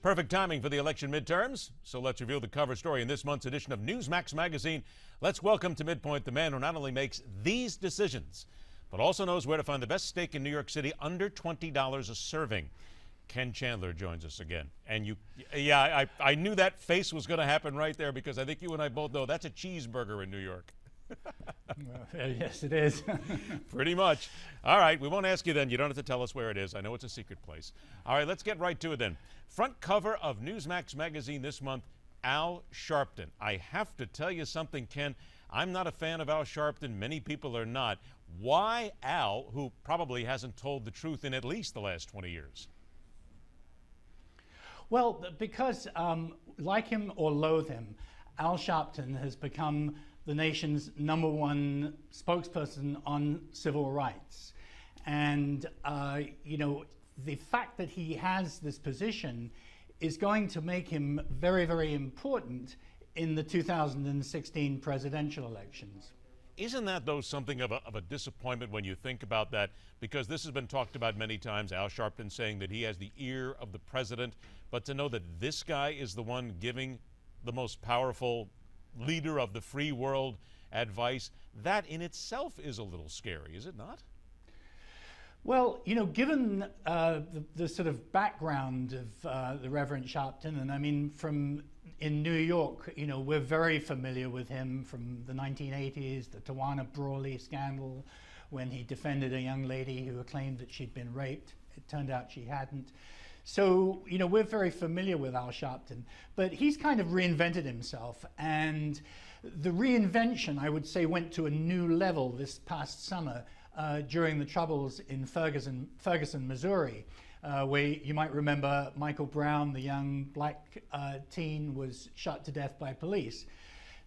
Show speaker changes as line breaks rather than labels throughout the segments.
Perfect timing for the election midterms. So let's reveal the cover story in this month's edition of Newsmax Magazine. Let's welcome to MidPoint the man who not only makes these decisions, but also knows where to find the best steak in New York City under $20 a serving. Ken Chandler joins us again. And I knew that face was going to happen right there because I think you and I both know that's a cheeseburger in New York.
Well, yes, it is.
Pretty much. All right, we won't ask you then. You don't have to tell us where it is. I know it's a secret place. All right, let's get right to it then. Front cover of Newsmax Magazine this month, Al Sharpton. I have to tell you something, Ken. I'm not a fan of Al Sharpton. Many people are not. Why Al, who probably hasn't told the truth in at least the last 20 years?
Well, because like him or loathe him, Al Sharpton has become the nation's #1 spokesperson on civil rights. And, the fact that he has this position is going to make him very, very important in the 2016 presidential elections.
Isn't that, though, something of a disappointment when you think about that? Because this has been talked about many times, Al Sharpton saying that he has the ear of the president, but to know that this guy is the one giving the most powerful leader of the free world advice, that in itself is a little scary, is it not?
Well, given the sort of background of the Reverend Sharpton, and I mean in New York, we're very familiar with him from the 1980s, the Tawana Brawley scandal, when he defended a young lady who claimed that she'd been raped. It turned out she hadn't. So, we're very familiar with Al Sharpton, but he's kind of reinvented himself. And the reinvention, I would say, went to a new level this past summer during the troubles in Ferguson, Missouri, where you might remember Michael Brown, the young black teen, was shot to death by police.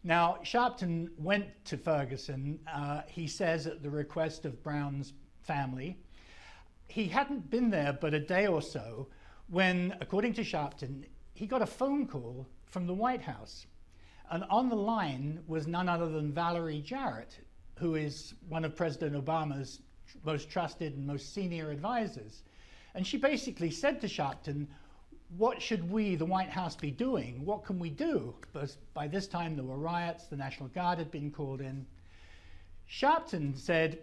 Now, Sharpton went to Ferguson, he says, at the request of Brown's family. He hadn't been there but a day or so when, according to Sharpton, he got a phone call from the White House. And on the line was none other than Valerie Jarrett, who is one of President Obama's most trusted and most senior advisors. And she basically said to Sharpton, what should we, the White House, be doing? What can we do? Because by this time there were riots, the National Guard had been called in. Sharpton said,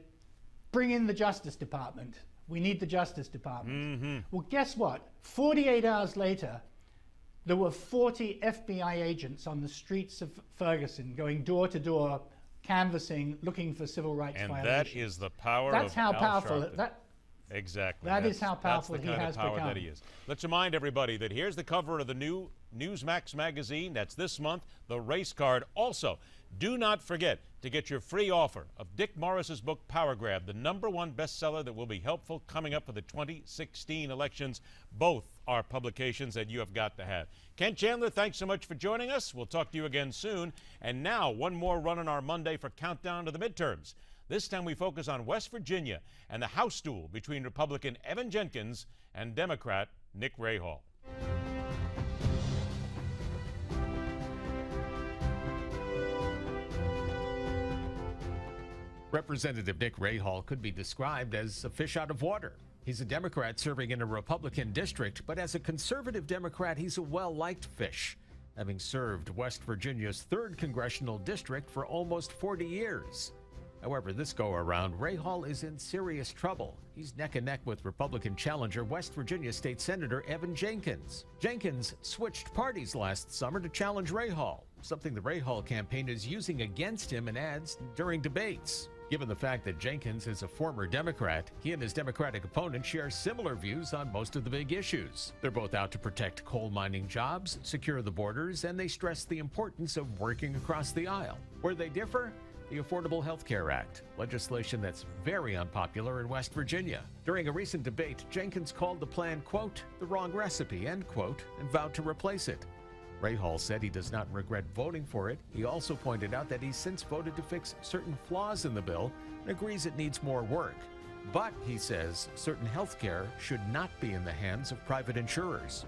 bring in the Justice Department. We need the Justice Department. Mm-hmm. Well, guess what? 48 hours later, there were 40 FBI agents on the streets of Ferguson going door to door, canvassing, looking for civil rights violations.
And that is the power
That's
of
how
Al
powerful
Sharpton. Exactly.
That is how powerful
he has
become.
That he is. Let's remind everybody that here's the cover of the new Newsmax Magazine. That's this month, the race card. Also, do not forget to get your free offer of Dick Morris's book, Power Grab, the #1 bestseller that will be helpful coming up for the 2016 elections. Both are publications that you have got to have. Ken Chandler, thanks so much for joining us. We'll talk to you again soon. And now, one more run on our Monday for Countdown to the Midterms. This time we focus on West Virginia and the House duel between Republican Evan Jenkins and Democrat Nick Rahall.
Representative Nick Rahall could be described as a fish out of water. He's a Democrat serving in a Republican district, but as a conservative Democrat, he's a well-liked fish, having served West Virginia's 3rd congressional district for almost 40 years. However, this go-around, Rahall is in serious trouble. He's neck and neck with Republican challenger West Virginia State Senator Evan Jenkins. Jenkins switched parties last summer to challenge Rahall, something the Rahall campaign is using against him in ads during debates. Given the fact that Jenkins is a former Democrat, he and his Democratic opponent share similar views on most of the big issues. They're both out to protect coal mining jobs, secure the borders, and they stress the importance of working across the aisle. Where they differ? The Affordable Health Care Act, legislation that's very unpopular in West Virginia. During a recent debate, Jenkins called the plan, quote, the wrong recipe, end quote, and vowed to replace it. Rahall said he does not regret voting for it. He also pointed out that he's since voted to fix certain flaws in the bill and agrees it needs more work. But, he says, certain health care should not be in the hands of private insurers.